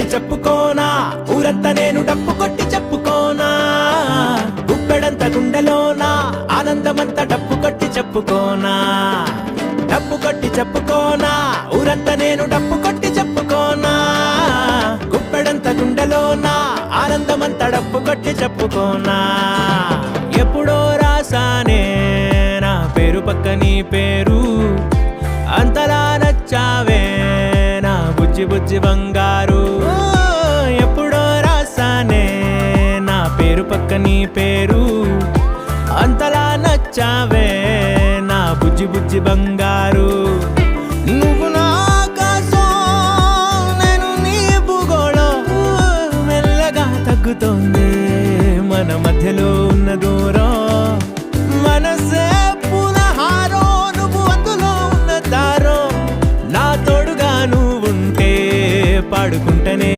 కొట్టి చెప్పుకోనా, ఊరంతా నేను డప్పు కొట్టి చెప్పుకోనా, గుప్పెడంత గుండెలోనా ఆనందమంతా డప్పు కొట్టి చెప్పుకోనా, డప్పు కొట్టి చెప్పుకోనా, ఊరంతా నేను డప్పు కొట్టి చెప్పుకోనా, గుప్పెడంత గుండెలోనా ఆనందమంతా డప్పు కొట్టి చెప్పుకోనా. ఎప్పుడో రాసానే నా పేరు పక్క నీ పేరు, అంతలా నచ్చావే నా బుజ్జి బుజ్జి బంగారు. ఎప్పుడో రాసానే నా పేరు పక్క నీ పేరు, అంతలా నచ్చావే నా బుజ్జి బుజ్జి బంగారు. నువ్వు నా ఆకాశం, నేను నీ భూగోళం, మెల్లగా తగ్గుతోంది మన మధ్యలో ఉన్న దూరం. మనసే పునహారో, నువ్వు అందులో ఉన్న దారో, నా తోడుగా నువ్వుంటే పాడుకుంటనే